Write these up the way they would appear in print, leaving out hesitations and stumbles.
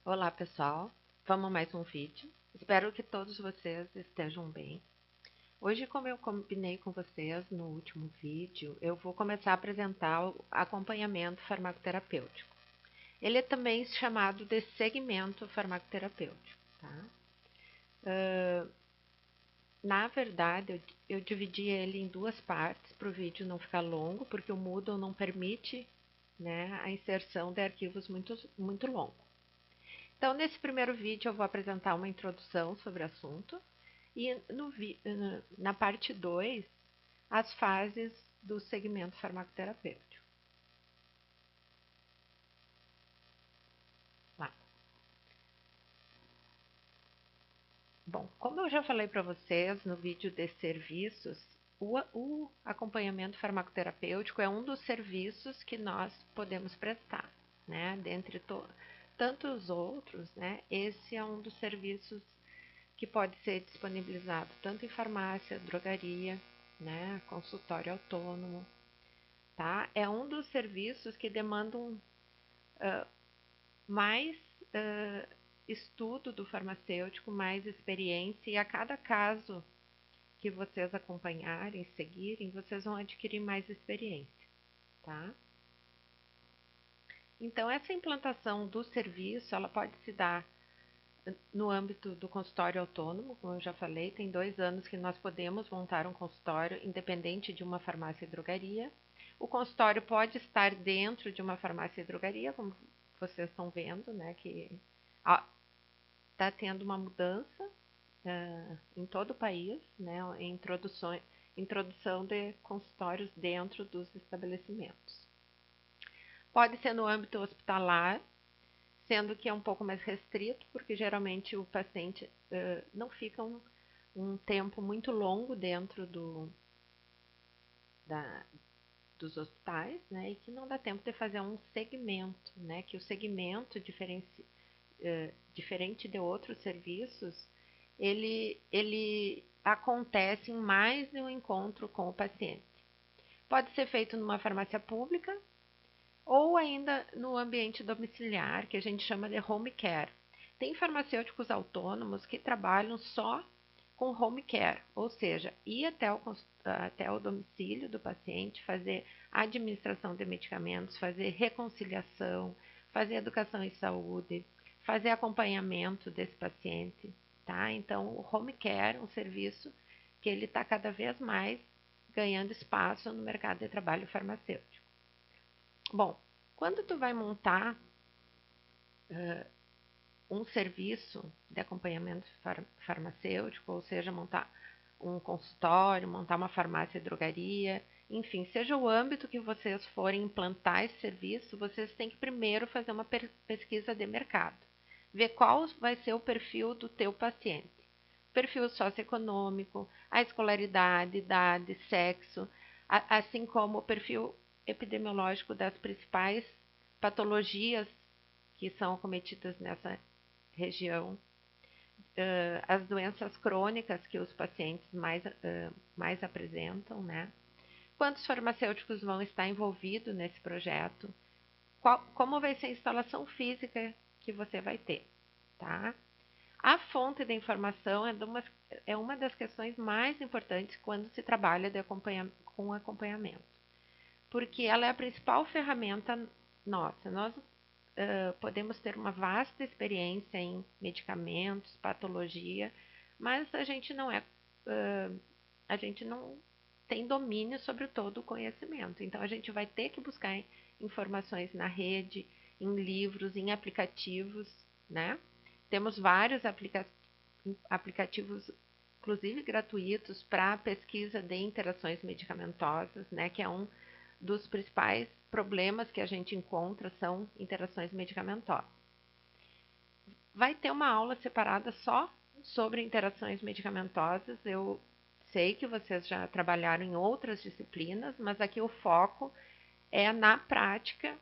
Olá pessoal, vamos a mais um vídeo. Espero que todos vocês estejam bem. Hoje, como eu combinei com vocês no último vídeo, eu vou começar a apresentar o acompanhamento farmacoterapêutico. Ele é também chamado de segmento farmacoterapêutico. Tá? Na verdade, eu dividi ele em duas partes para o vídeo não ficar longo, porque o Moodle não permite, né, a inserção de arquivos muito longos. Então, nesse primeiro vídeo, eu vou apresentar uma introdução sobre o assunto e na parte 2, as fases do segmento farmacoterapêutico. Lá. Bom, como eu já falei para vocês no vídeo de serviços, o acompanhamento farmacoterapêutico é um dos serviços que nós podemos prestar, né? Dentre tantos outros, né? Esse é um dos serviços que pode ser disponibilizado tanto em farmácia, drogaria, né, consultório autônomo, tá? É um dos serviços que demandam mais estudo do farmacêutico, mais experiência, e a cada caso que vocês acompanharem, seguirem, vocês vão adquirir mais experiência, tá? Então, essa implantação do serviço, ela pode se dar no âmbito do consultório autônomo, como eu já falei, tem 2 anos que nós podemos montar um consultório independente de uma farmácia e drogaria. O consultório pode estar dentro de uma farmácia e drogaria, como vocês estão vendo, né, que está tendo uma mudança em todo o país, né, em introdução de consultórios dentro dos estabelecimentos. Pode ser no âmbito hospitalar, sendo que é um pouco mais restrito, porque geralmente o paciente não fica um tempo muito longo dentro da, dos hospitais, né, e que não dá tempo de fazer um segmento, né, que o segmento diferente de outros serviços, ele acontece em mais de um encontro com o paciente. Pode ser feito numa farmácia pública ou ainda no ambiente domiciliar, que a gente chama de home care. Tem farmacêuticos autônomos que trabalham só com home care, ou seja, ir até o domicílio do paciente, fazer administração de medicamentos, fazer reconciliação, fazer educação em saúde, fazer acompanhamento desse paciente, tá? Então, o home care é um serviço que ele está cada vez mais ganhando espaço no mercado de trabalho farmacêutico. Bom, quando tu vai montar um serviço de acompanhamento farmacêutico, ou seja, montar um consultório, montar uma farmácia e drogaria, enfim, seja o âmbito que vocês forem implantar esse serviço, vocês têm que primeiro fazer uma pesquisa de mercado, ver qual vai ser o perfil do teu paciente. Perfil socioeconômico, a escolaridade, idade, sexo, assim como o perfil epidemiológico das principais patologias que são acometidas nessa região, as doenças crônicas que os pacientes mais apresentam, né? Quantos farmacêuticos vão estar envolvidos nesse projeto? Como vai ser a instalação física que você vai ter, tá? A fonte da informação é uma das questões mais importantes quando se trabalha com acompanhamento, porque ela é a principal ferramenta nossa. Nós podemos ter uma vasta experiência em medicamentos, patologia, mas a gente não tem domínio sobre todo o conhecimento. Então a gente vai ter que buscar informações na rede, em livros, em aplicativos, né? Temos vários aplicativos, inclusive gratuitos, para pesquisa de interações medicamentosas, né? Que é um dos principais problemas que a gente encontra são interações medicamentosas. Vai ter uma aula separada só sobre interações medicamentosas. Eu sei que vocês já trabalharam em outras disciplinas, mas aqui o foco é na prática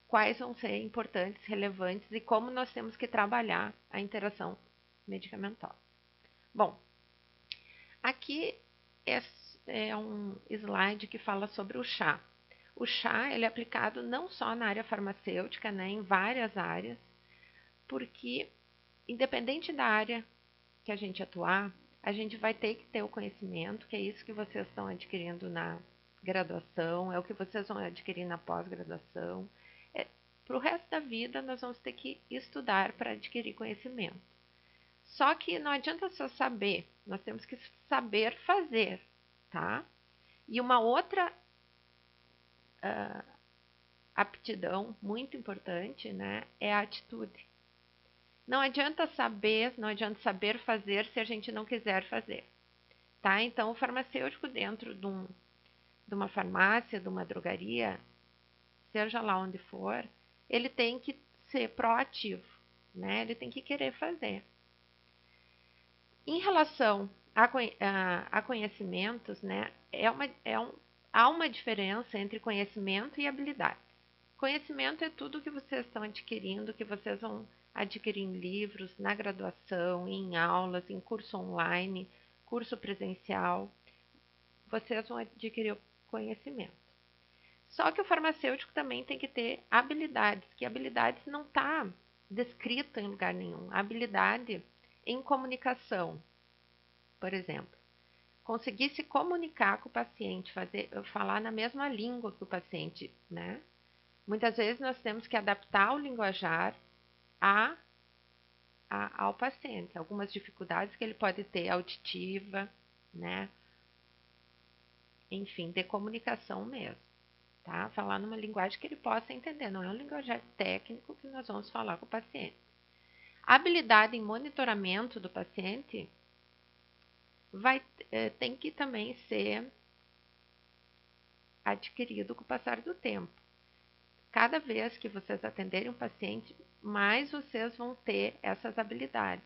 quais vão ser importantes, relevantes e como nós temos que trabalhar a interação medicamentosa. Bom, aqui é um slide que fala sobre o chá. O chá ele é aplicado não só na área farmacêutica, né, em várias áreas, porque independente da área que a gente atuar, a gente vai ter que ter o conhecimento, que é isso que vocês estão adquirindo na graduação, é o que vocês vão adquirir na pós-graduação. Para o resto da vida, nós vamos ter que estudar para adquirir conhecimento. Só que não adianta só saber, nós temos que saber fazer, tá? E uma outra aptidão muito importante, né, é a atitude. Não adianta saber fazer se a gente não quiser fazer, tá? Então, o farmacêutico dentro de uma farmácia, de uma drogaria, seja lá onde for, ele tem que ser proativo, né? Ele tem que querer fazer. Em relação a conhecimentos, né, há uma diferença entre conhecimento e habilidade. Conhecimento é tudo que vocês estão adquirindo, que vocês vão adquirir em livros, na graduação, em aulas, em curso online, curso presencial. Vocês vão adquirir o conhecimento. Só que o farmacêutico também tem que ter habilidades, que habilidades não está descrita em lugar nenhum. A habilidade em comunicação, por exemplo. Conseguir se comunicar com o paciente, falar na mesma língua que o paciente, né? Muitas vezes nós temos que adaptar o linguajar ao paciente. Algumas dificuldades que ele pode ter auditiva, né? Enfim, de comunicação mesmo. Tá? Falar numa linguagem que ele possa entender, não é um linguajar técnico que nós vamos falar com o paciente. A habilidade em monitoramento do paciente tem que também ser adquirido com o passar do tempo. Cada vez que vocês atenderem um paciente, mais vocês vão ter essas habilidades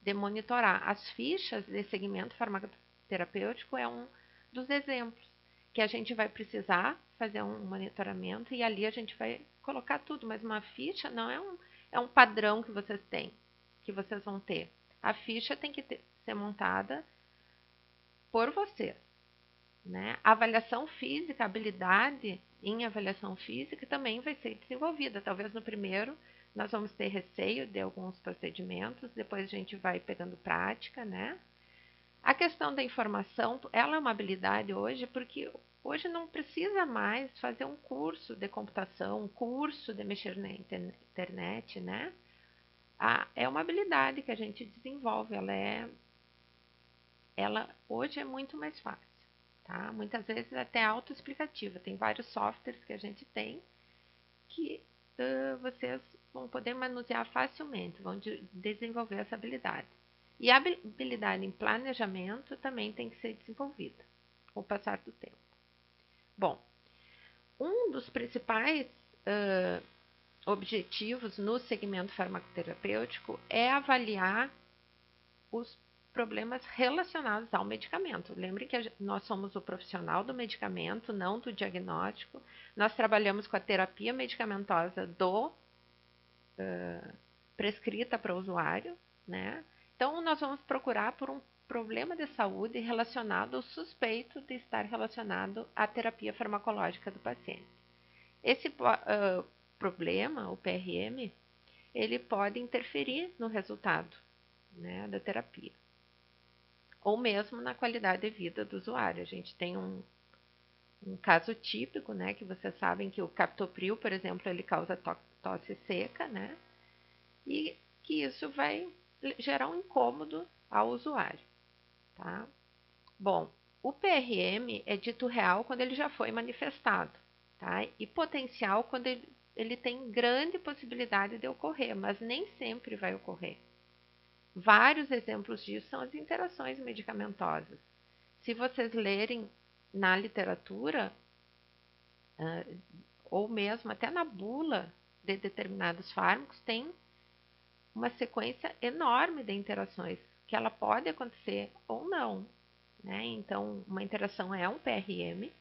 de monitorar. As fichas de segmento farmacoterapêutico é um dos exemplos, que a gente vai precisar fazer um monitoramento e ali a gente vai colocar tudo, mas uma ficha não é um padrão que vocês têm, que vocês vão ter. A ficha tem que ser montada por vocês. Né? A avaliação física, a habilidade em avaliação física também vai ser desenvolvida. Talvez no primeiro nós vamos ter receio de alguns procedimentos, depois a gente vai pegando prática, né? A questão da informação, ela é uma habilidade hoje, porque hoje não precisa mais fazer um curso de computação, um curso de mexer na internet, né? É uma habilidade que a gente desenvolve, ela hoje é muito mais fácil. Tá? Muitas vezes até autoexplicativa. Tem vários softwares que a gente tem que vocês vão poder manusear facilmente, vão desenvolver essa habilidade. E a habilidade em planejamento também tem que ser desenvolvida com o passar do tempo. Bom, um dos principais objetivos no segmento farmacoterapêutico é avaliar os problemas relacionados ao medicamento. Lembre que nós somos o profissional do medicamento, não do diagnóstico. Nós trabalhamos com a terapia medicamentosa prescrita para o usuário, né? Então, nós vamos procurar por um problema de saúde relacionado ou suspeito de estar relacionado à terapia farmacológica do paciente. Esse problema, o PRM, ele pode interferir no resultado, né, da terapia, ou mesmo na qualidade de vida do usuário. A gente tem um caso típico, né, que vocês sabem que o captopril, por exemplo, ele causa tosse seca, né, e que isso vai gerar um incômodo ao usuário, tá? Bom, o PRM é dito real quando ele já foi manifestado, tá? E potencial quando ele tem grande possibilidade de ocorrer, mas nem sempre vai ocorrer. Vários exemplos disso são as interações medicamentosas. Se vocês lerem na literatura, ou mesmo até na bula de determinados fármacos, tem uma sequência enorme de interações, que ela pode acontecer ou não. Né? Então, uma interação é um PRM,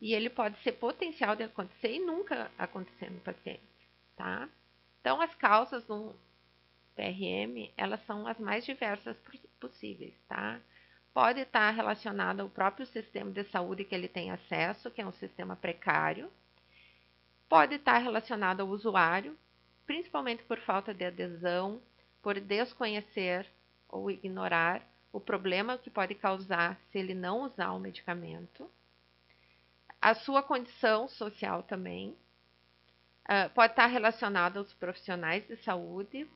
e ele pode ser potencial de acontecer e nunca acontecer no paciente. Tá? Então, as causas do PRM, elas são as mais diversas possíveis, tá? Pode estar relacionado ao próprio sistema de saúde que ele tem acesso, que é um sistema precário. Pode estar relacionado ao usuário, principalmente por falta de adesão, por desconhecer ou ignorar o problema que pode causar se ele não usar o medicamento. A sua condição social também pode estar relacionada aos profissionais de saúde.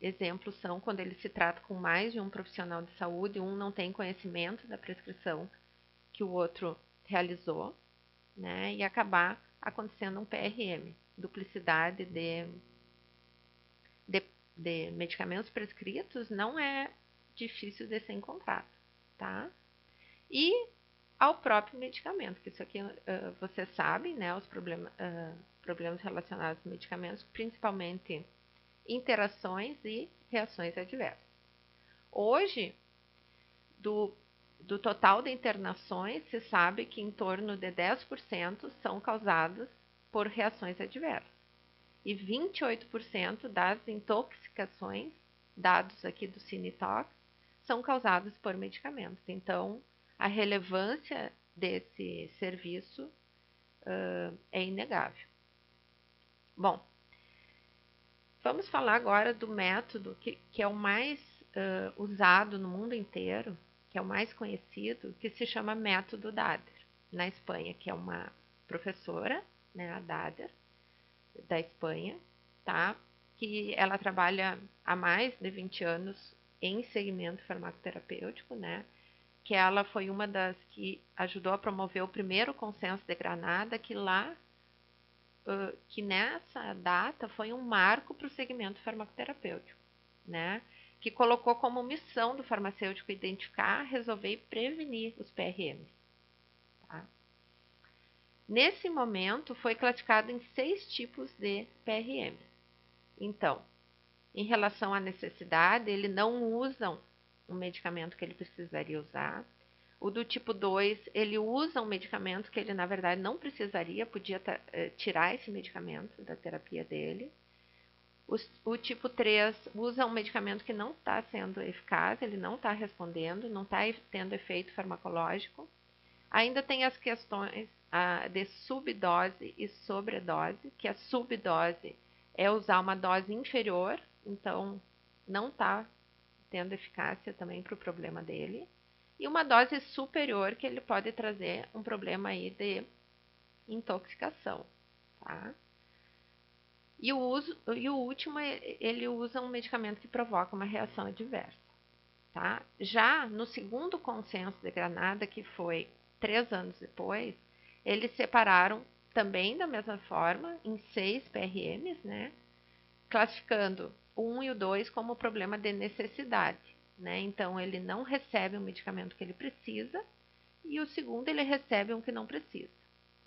Exemplos são quando ele se trata com mais de um profissional de saúde, um não tem conhecimento da prescrição que o outro realizou, né? E acabar acontecendo um PRM, duplicidade de medicamentos prescritos não é difícil de ser encontrado, tá? E ao próprio medicamento, que isso aqui vocês sabem, né? Os problemas relacionados aos medicamentos, principalmente interações e reações adversas. Hoje, do total de internações, se sabe que em torno de 10% são causadas por reações adversas. E 28% das intoxicações, dados aqui do Cinetox, são causadas por medicamentos. Então, a relevância desse serviço é inegável. Bom, vamos falar agora do método que é o mais usado no mundo inteiro, que é o mais conhecido, que se chama método Dader, na Espanha, que é uma professora, né, a Dader, da Espanha, tá? Que ela trabalha há mais de 20 anos em segmento farmacoterapêutico, né? Que ela foi uma das que ajudou a promover o primeiro consenso de Granada, que nessa data foi um marco para o segmento farmacoterapêutico, né? Que colocou como missão do farmacêutico identificar, resolver e prevenir os PRMs. Tá? Nesse momento, foi classificado em 6 tipos de PRM. Então, em relação à necessidade, ele não usa um medicamento que ele precisaria usar. O do tipo 2, ele usa um medicamento que ele, na verdade, não precisaria, podia tirar esse medicamento da terapia dele. O tipo 3 usa um medicamento que não está sendo eficaz, ele não está respondendo, não está tendo efeito farmacológico. Ainda tem as questões de subdose e sobredose, que a subdose é usar uma dose inferior, então não está tendo eficácia também para o problema dele. E uma dose superior, que ele pode trazer um problema aí de intoxicação, tá? E o último, ele usa um medicamento que provoca uma reação adversa, tá? Já no segundo consenso de Granada, que foi 3 anos depois, eles separaram também da mesma forma em 6 PRMs, né? Classificando o 1 e o 2 como problema de necessidade, né? Então, ele não recebe o medicamento que ele precisa e o segundo, ele recebe um que não precisa,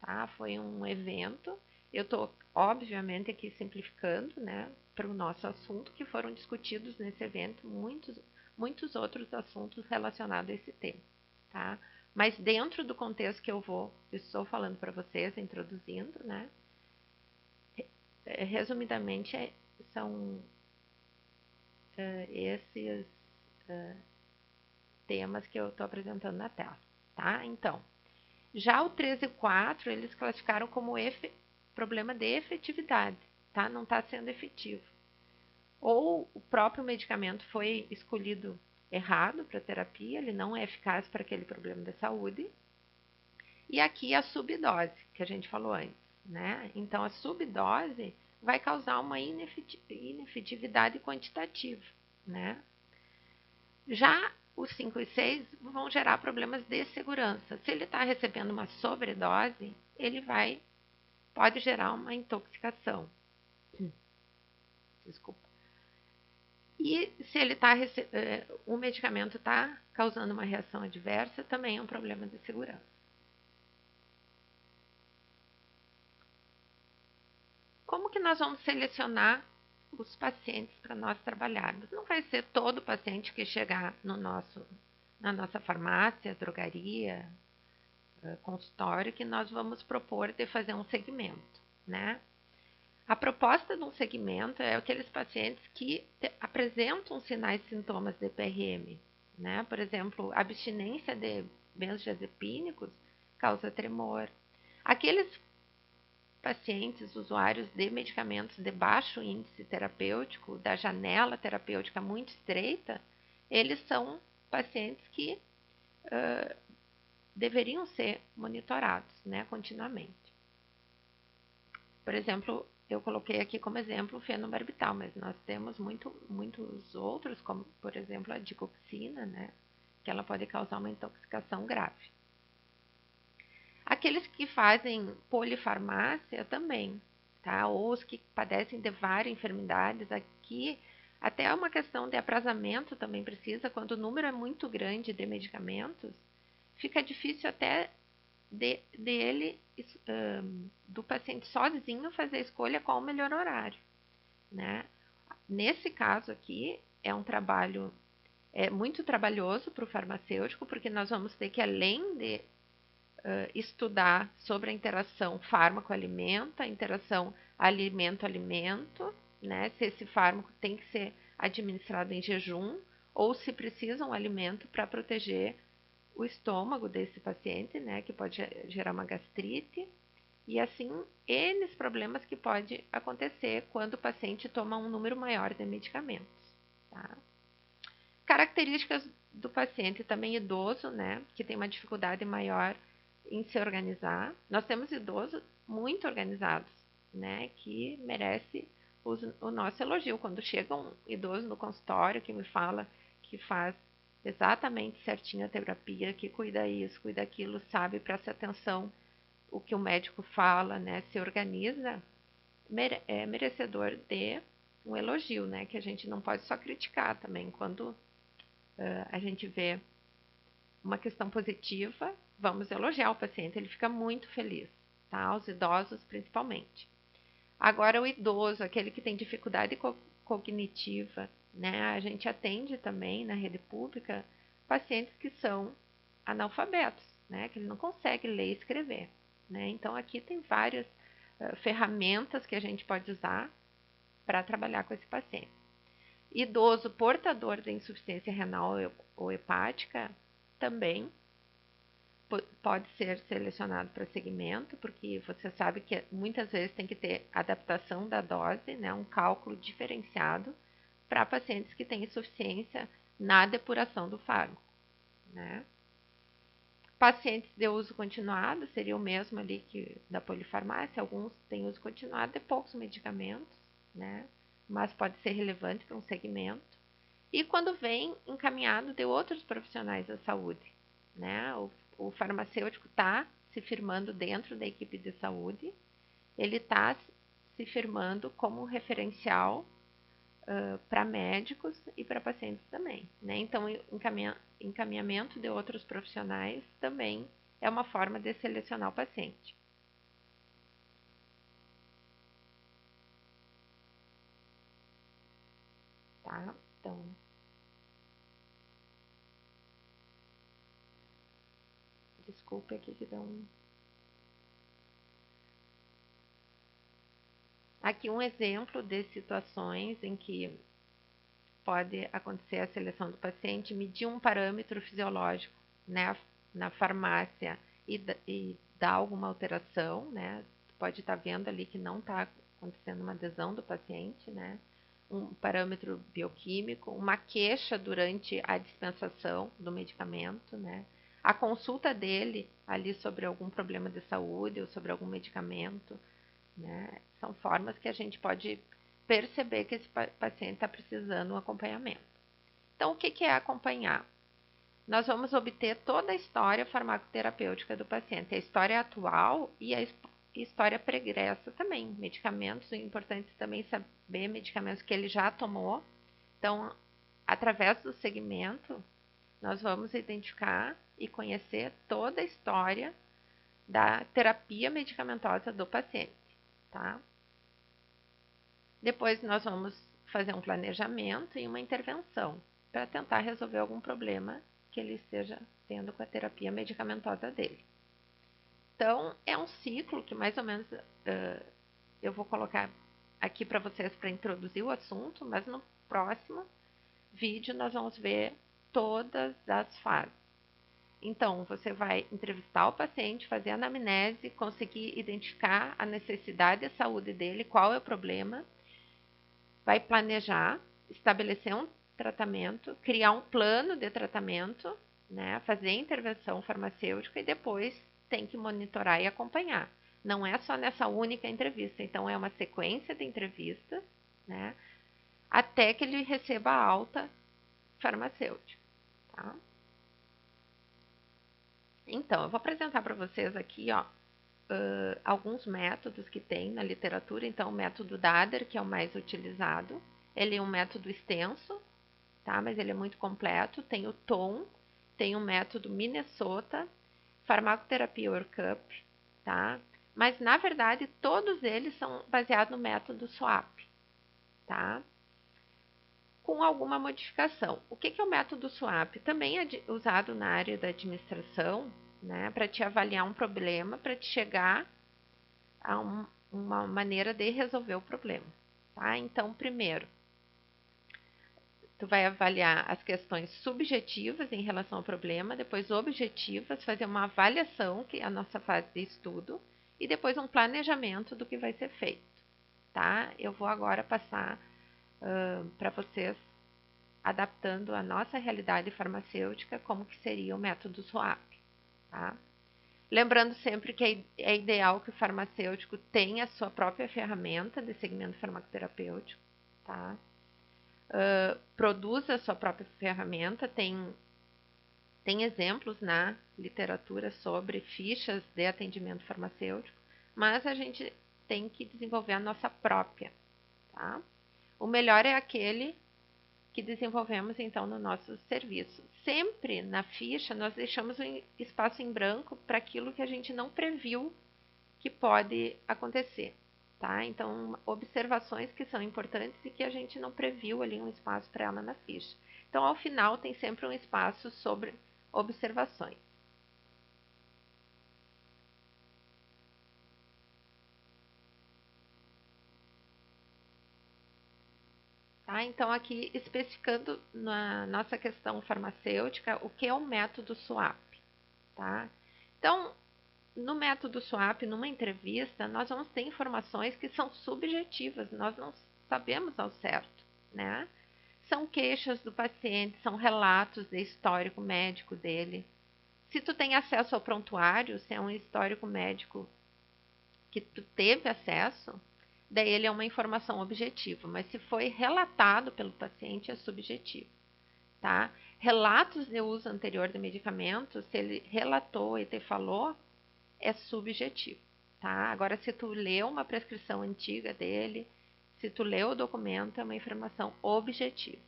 tá? Foi um evento, eu estou, obviamente, aqui simplificando, né, para o nosso assunto, que foram discutidos nesse evento muitos outros assuntos relacionados a esse tema, tá? Mas dentro do contexto que eu estou falando para vocês, introduzindo, né, resumidamente, são esses temas que eu estou apresentando na tela, tá? Então, já o 13 e 4, eles classificaram como problema de efetividade, tá? Não está sendo efetivo. Ou o próprio medicamento foi escolhido errado para terapia, ele não é eficaz para aquele problema de saúde. E aqui a subdose, que a gente falou antes, né? Então, a subdose vai causar uma inefetividade quantitativa, né? Já os 5 e 6 vão gerar problemas de segurança. Se ele está recebendo uma sobredose, ele pode gerar uma intoxicação. Desculpa. E se ele o medicamento está causando uma reação adversa, também é um problema de segurança. Como que nós vamos selecionar os pacientes para nós trabalharmos? Não vai ser todo paciente que chegar na nossa farmácia, drogaria, consultório, que nós vamos propor de fazer um segmento, né? A proposta de um segmento é aqueles pacientes que apresentam sinais e sintomas de PRM, né? Por exemplo, abstinência de benzodiazepínicos causa tremor. Aqueles pacientes usuários de medicamentos de baixo índice terapêutico, da janela terapêutica muito estreita, eles são pacientes que deveriam ser monitorados, né, continuamente. Por exemplo, eu coloquei aqui como exemplo o fenobarbital, mas nós temos muitos outros, como por exemplo a digoxina, né, que ela pode causar uma intoxicação grave. Aqueles que fazem polifarmácia também, tá? Ou os que padecem de várias enfermidades, aqui até uma questão de aprazamento também precisa, quando o número é muito grande de medicamentos, fica difícil até do paciente sozinho fazer a escolha qual o melhor horário, né? Nesse caso aqui, é um trabalho muito trabalhoso para o farmacêutico, porque nós vamos ter que, além de estudar sobre a interação fármaco-alimento, a interação alimento-alimento, né? Se esse fármaco tem que ser administrado em jejum ou se precisa um alimento para proteger o estômago desse paciente, né? Que pode gerar uma gastrite. E assim, N problemas que pode acontecer quando o paciente toma um número maior de medicamentos. Tá? Características do paciente também idoso, né? Que tem uma dificuldade maior em se organizar. Nós temos idosos muito organizados, né? Que merece o nosso elogio. Quando chega um idoso no consultório que me fala que faz exatamente certinho a terapia, que cuida isso, cuida aquilo, sabe, presta atenção o que o médico fala, né? Se organiza, é merecedor de um elogio, né? Que a gente não pode só criticar também. Quando a gente vê uma questão positiva, vamos elogiar o paciente, ele fica muito feliz, tá? Os idosos principalmente. Agora o idoso, aquele que tem dificuldade cognitiva, né? A gente atende também na rede pública pacientes que são analfabetos, né? Que ele não consegue ler e escrever, né? Então aqui tem várias ferramentas que a gente pode usar para trabalhar com esse paciente. Idoso portador de insuficiência renal ou hepática também pode ser selecionado para segmento, porque você sabe que muitas vezes tem que ter adaptação da dose, né, um cálculo diferenciado para pacientes que têm insuficiência na depuração do fármaco, né? Pacientes de uso continuado seria o mesmo ali que da polifarmácia, alguns têm uso continuado de poucos medicamentos, né? Mas pode ser relevante para um segmento. E quando vem encaminhado de outros profissionais da saúde, né? O farmacêutico está se firmando dentro da equipe de saúde, ele está se firmando como referencial para médicos e para pacientes também, né? Então, encaminhamento de outros profissionais também é uma forma de selecionar o paciente. Tá? Então, desculpe aqui que deu um... Aqui um exemplo de situações em que pode acontecer a seleção do paciente, medir um parâmetro fisiológico, né, na farmácia e dar alguma alteração, né? Pode estar vendo ali que não está acontecendo uma adesão do paciente, né? Um parâmetro bioquímico, uma queixa durante a dispensação do medicamento, né? A consulta dele ali sobre algum problema de saúde ou sobre algum medicamento, né? São formas que a gente pode perceber que esse paciente está precisando de um acompanhamento. Então, o que é acompanhar? Nós vamos obter toda a história farmacoterapêutica do paciente, a história atual e a história pregressa também. Medicamentos, é importante também saber medicamentos que ele já tomou. Então, através do segmento, nós vamos identificar e conhecer toda a história da terapia medicamentosa do paciente, tá? Depois nós vamos fazer um planejamento e uma intervenção para tentar resolver algum problema que ele esteja tendo com a terapia medicamentosa dele. Então, é um ciclo que mais ou menos eu vou colocar aqui para vocês para introduzir o assunto, mas no próximo vídeo nós vamos ver todas as fases. Então, você vai entrevistar o paciente, fazer a anamnese, conseguir identificar a necessidade de saúde dele, qual é o problema, vai planejar, estabelecer um tratamento, criar um plano de tratamento, né, fazer intervenção farmacêutica e depois tem que monitorar e acompanhar. Não é só nessa única entrevista, então é uma sequência de entrevistas, né, até que ele receba a alta farmacêutica, tá? Então, eu vou apresentar para vocês aqui, ó, alguns métodos que tem na literatura. Então, o método Dader, que é o mais utilizado, ele é um método extenso, tá? Mas ele é muito completo. Tem o TOM, tem o método Minnesota, farmacoterapia workup, tá? Mas, na verdade, todos eles são baseados no método SWAP, tá? Com alguma modificação. O que é o método SWAP? Também é usado na área da administração, né, para te avaliar um problema, para te chegar a uma maneira de resolver o problema. Tá? Então, primeiro, tu vai avaliar as questões subjetivas em relação ao problema, depois objetivas, fazer uma avaliação, que é a nossa fase de estudo, e depois um planejamento do que vai ser feito. Tá? Eu vou agora passar para vocês adaptando a nossa realidade farmacêutica, como que seria o método SWAP, tá? Lembrando sempre que é ideal que o farmacêutico tenha a sua própria ferramenta de segmento farmacoterapêutico, tá? Produza a sua própria ferramenta, tem exemplos na literatura sobre fichas de atendimento farmacêutico, mas a gente tem que desenvolver a nossa própria, tá? O melhor é aquele que desenvolvemos então no nosso serviço. Sempre na ficha nós deixamos um espaço em branco para aquilo que a gente não previu que pode acontecer, tá? Então, observações que são importantes e que a gente não previu ali um espaço para ela na ficha. Então, ao final tem sempre um espaço sobre observações. Tá? Então, aqui especificando na nossa questão farmacêutica, o que é o método SWAP. Tá? Então, no método SWAP, numa entrevista, nós vamos ter informações que são subjetivas, nós não sabemos ao certo, né? São queixas do paciente, são relatos de histórico médico dele. Se tu tem acesso ao prontuário, se é um histórico médico que tu teve acesso, daí ele é uma informação objetiva, mas se foi relatado pelo paciente, é subjetivo, tá? Relatos de uso anterior de medicamentos, se ele relatou e te falou, é subjetivo, tá? Agora, se tu leu uma prescrição antiga dele, se tu leu o documento, é uma informação objetiva.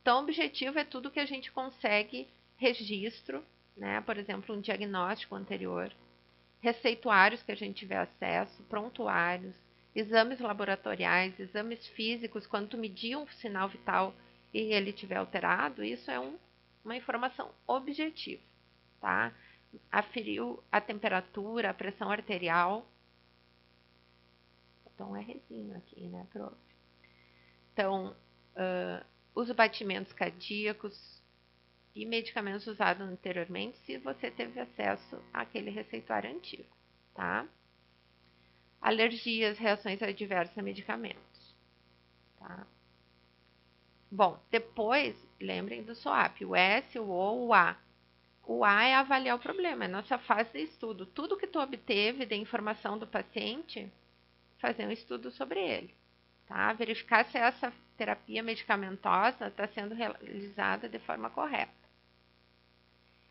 Então, objetivo é tudo que a gente consegue registro, né? Por exemplo, um diagnóstico anterior, receituários que a gente tiver acesso, prontuários, exames laboratoriais, exames físicos, quando tu medir um sinal vital e ele tiver alterado, isso é uma informação objetiva, tá? Aferiu a temperatura, a pressão arterial. Então, um Rzinho aqui, né, prof? Então, os batimentos cardíacos e medicamentos usados anteriormente, se você teve acesso àquele receituário antigo, tá? Alergias, reações adversas a medicamentos, tá? Bom, depois, lembrem do SWAP, o S, o O, o A. O A é avaliar o problema, é nossa fase de estudo. Tudo que tu obteve de informação do paciente, fazer um estudo sobre ele, tá? Verificar se essa terapia medicamentosa está sendo realizada de forma correta.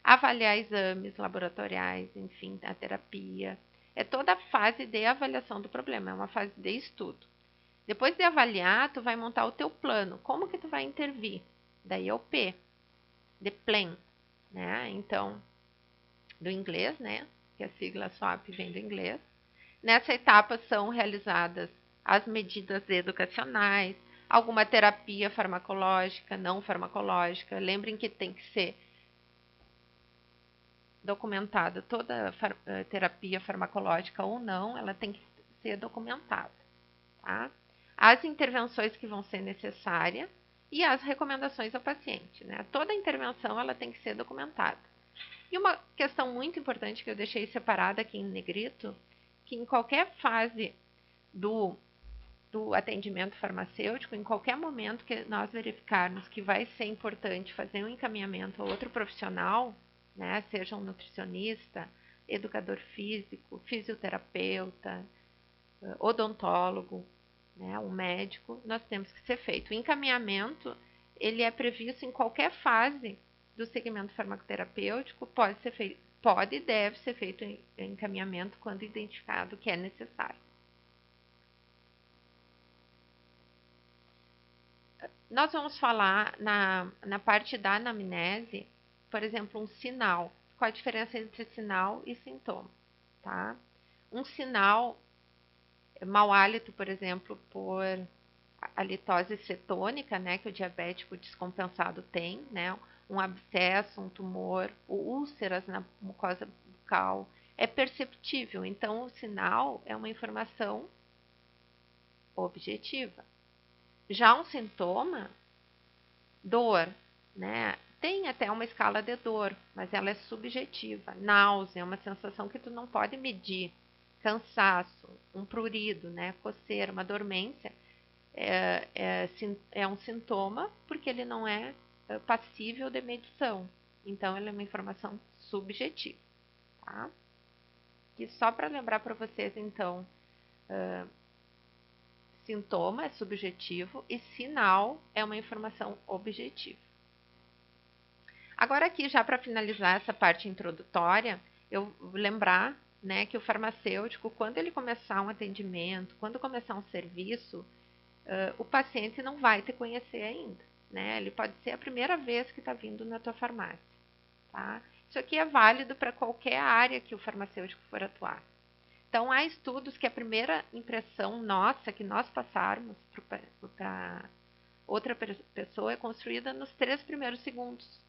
Avaliar exames laboratoriais, enfim, a terapia. É toda a fase de avaliação do problema, é uma fase de estudo. Depois de avaliar, tu vai montar o teu plano. Como que tu vai intervir? Daí é o P, de plan, né? Então, do inglês, né? Que a sigla SWAP vem do inglês. Nessa etapa são realizadas as medidas educacionais, alguma terapia farmacológica, não farmacológica. Lembrem que tem que ser documentada toda terapia farmacológica ou não, ela tem que ser documentada, tá? As intervenções que vão ser necessárias e as recomendações ao paciente, né? Toda intervenção ela tem que ser documentada. E uma questão muito importante que eu deixei separada aqui em negrito, que em qualquer fase do atendimento farmacêutico, em qualquer momento que nós verificarmos que vai ser importante fazer um encaminhamento a outro profissional, né, seja um nutricionista, educador físico, fisioterapeuta, odontólogo, né, um médico, nós temos que ser feito. O encaminhamento, ele é previsto em qualquer fase do segmento farmacoterapêutico, pode e deve ser feito em encaminhamento quando identificado que é necessário. Nós vamos falar na parte da anamnese, por exemplo, um sinal. Qual a diferença entre sinal e sintoma? Tá? Um sinal, mau hálito, por exemplo, por halitose cetônica, né, que o diabético descompensado tem, né, um abscesso, um tumor, úlceras na mucosa bucal, é perceptível. Então, o sinal é uma informação objetiva. Já um sintoma, dor, né? Tem até uma escala de dor, mas ela é subjetiva. Náusea é uma sensação que tu não pode medir. Cansaço, um prurido, né? Coceira, uma dormência é um sintoma porque ele não é passível de medição. Então, ele é uma informação subjetiva, tá? E só para lembrar para vocês, então, sintoma é subjetivo e sinal é uma informação objetiva. Agora aqui, já para finalizar essa parte introdutória, eu vou lembrar, né, que o farmacêutico, quando ele começar um atendimento, quando começar um serviço, o paciente não vai te conhecer ainda, né? Ele pode ser a primeira vez que está vindo na tua farmácia, tá? Isso aqui é válido para qualquer área que o farmacêutico for atuar. Então, há estudos que a primeira impressão nossa, que nós passarmos para outra pessoa, é construída nos 3 primeiros segundos,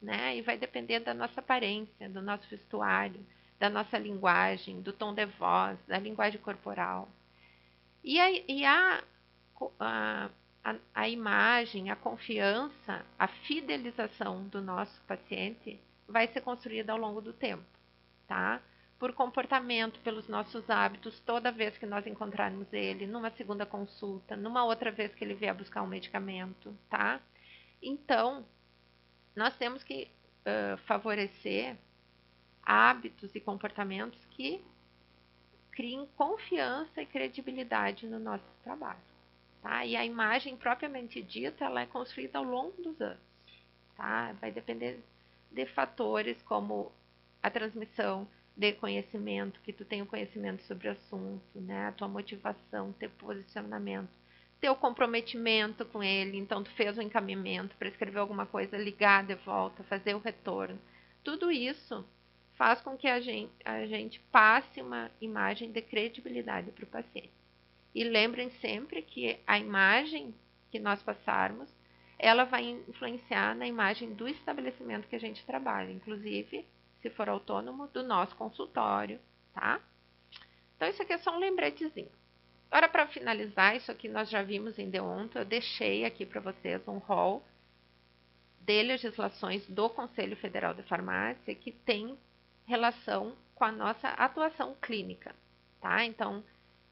né? E vai depender da nossa aparência, do nosso vestuário, da nossa linguagem, do tom de voz, da linguagem corporal. E a imagem, a confiança, a fidelização do nosso paciente vai ser construída ao longo do tempo, tá? Por comportamento, pelos nossos hábitos, toda vez que nós encontrarmos ele, numa segunda consulta, numa outra vez que ele vier buscar um medicamento, tá? Então, nós temos que favorecer hábitos e comportamentos que criem confiança e credibilidade no nosso trabalho, tá? E a imagem propriamente dita, ela é construída ao longo dos anos, tá? Vai depender de fatores como a transmissão de conhecimento, que tu tenha conhecimento sobre o assunto, né? A tua motivação, teu posicionamento, teu comprometimento com ele. Então, tu fez o encaminhamento para escrever alguma coisa, ligar de volta, fazer o retorno. Tudo isso faz com que a gente passe uma imagem de credibilidade para o paciente. E lembrem sempre que a imagem que nós passarmos, ela vai influenciar na imagem do estabelecimento que a gente trabalha, inclusive, se for autônomo, do nosso consultório, tá? Então, isso aqui é só um lembretezinho. Agora, para finalizar, isso aqui nós já vimos em deonto, eu deixei aqui para vocês um rol de legislações do Conselho Federal de Farmácia que tem relação com a nossa atuação clínica, tá? Então,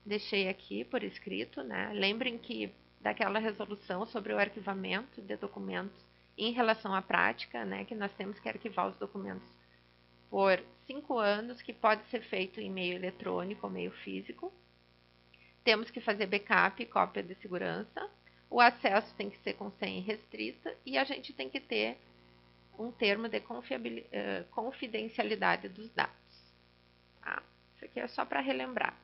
deixei aqui por escrito, né? Lembrem que daquela resolução sobre o arquivamento de documentos em relação à prática, né? Que nós temos que arquivar os documentos por 5 anos, que pode ser feito em meio eletrônico ou meio físico. Temos que fazer backup e cópia de segurança. O acesso tem que ser com senha restrita e a gente tem que ter um termo de confidencialidade dos dados. Tá? Isso aqui é só para relembrar.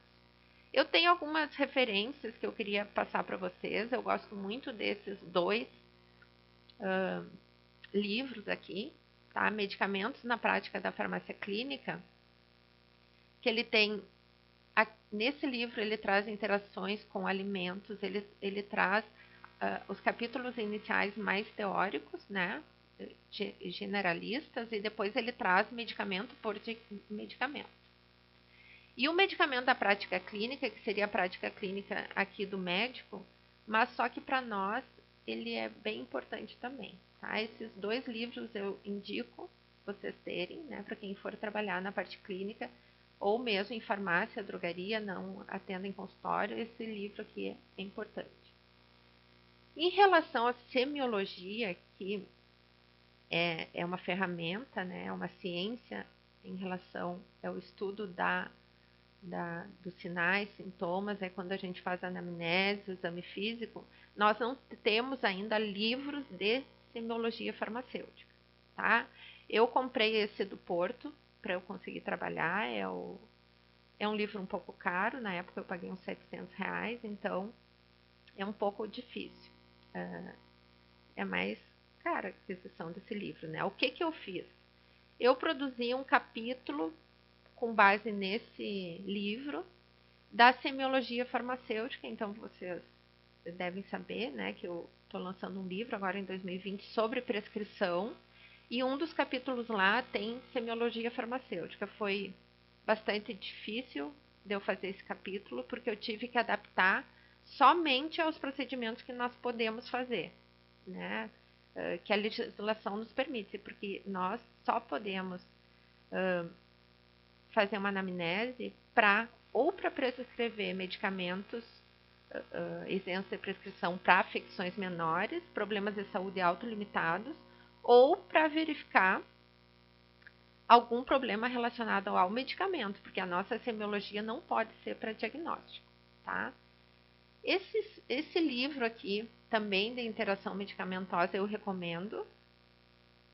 Eu tenho algumas referências que eu queria passar para vocês. Eu gosto muito desses 2 livros aqui, tá? Medicamentos na prática da farmácia clínica, que ele tem, nesse livro ele traz interações com alimentos, ele traz os capítulos iniciais mais teóricos, né? Generalistas, e depois ele traz medicamento por medicamento. E o medicamento da prática clínica, que seria a prática clínica aqui do médico, mas só que para nós ele é bem importante também. Tá? Esses 2 livros eu indico vocês terem, né, para quem for trabalhar na parte clínica, ou mesmo em farmácia, drogaria, não atenda em consultório, esse livro aqui é importante. Em relação à semiologia, que é uma ferramenta, né, é uma ciência em relação ao estudo dos sinais, sintomas, é quando a gente faz a anamnese, o exame físico, nós não temos ainda livros de semiologia farmacêutica, tá? Eu comprei esse do Porto para eu conseguir trabalhar, é um livro um pouco caro, na época eu paguei uns R$ 700, então é um pouco difícil. É mais cara a aquisição desse livro, né? O que eu fiz? Eu produzi um capítulo com base nesse livro da semiologia farmacêutica, então vocês devem saber, né, que eu estou lançando um livro agora em 2020 sobre prescrição, e um dos capítulos lá tem semiologia farmacêutica. Foi bastante difícil de eu fazer esse capítulo, porque eu tive que adaptar somente aos procedimentos que nós podemos fazer, né, que a legislação nos permite, porque nós só podemos fazer uma anamnese ou para prescrever medicamentos isentos de prescrição para afecções menores, problemas de saúde autolimitados, ou para verificar algum problema relacionado ao medicamento, porque a nossa semiologia não pode ser para diagnóstico, tá? Esse livro aqui, também de interação medicamentosa, eu recomendo,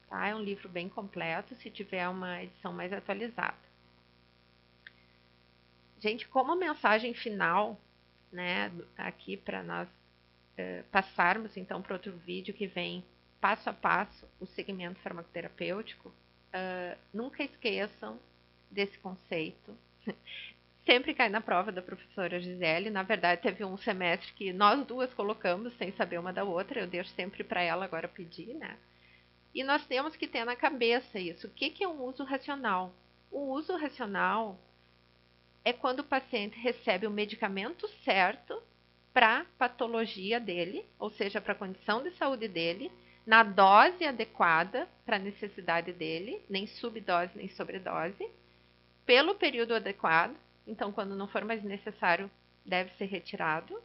tá? É um livro bem completo, se tiver uma edição mais atualizada. Gente, como mensagem final, né, aqui para nós passarmos então para outro vídeo que vem passo a passo o segmento farmacoterapêutico, nunca esqueçam desse conceito. Sempre cai na prova da professora Gisele. Na verdade, teve um semestre que nós duas colocamos sem saber uma da outra. Eu deixo sempre para ela agora pedir, né? E nós temos que ter na cabeça isso. O que é um uso racional? O uso racional é quando o paciente recebe o medicamento certo para a patologia dele, ou seja, para a condição de saúde dele, na dose adequada para a necessidade dele, nem subdose nem sobredose, pelo período adequado, então quando não for mais necessário, deve ser retirado,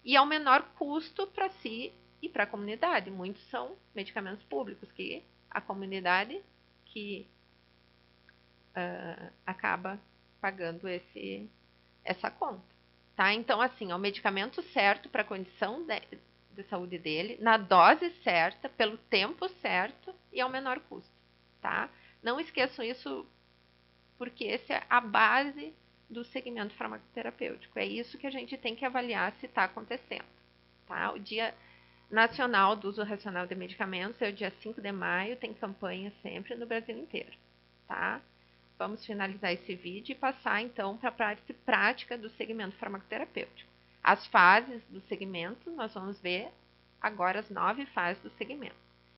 e ao menor custo para si e para a comunidade. Muitos são medicamentos públicos que a comunidade que acaba pagando essa conta, tá? Então, assim, é o medicamento certo para a condição de saúde dele, na dose certa, pelo tempo certo e ao menor custo, tá? Não esqueçam isso, porque essa é a base do segmento farmacoterapêutico. É isso que a gente tem que avaliar se está acontecendo, tá? O Dia Nacional do Uso Racional de Medicamentos é o dia 5 de maio, tem campanha sempre no Brasil inteiro, tá? Vamos finalizar esse vídeo e passar então para a parte prática do segmento farmacoterapêutico. As fases do segmento, nós vamos ver agora as 9 fases do segmento.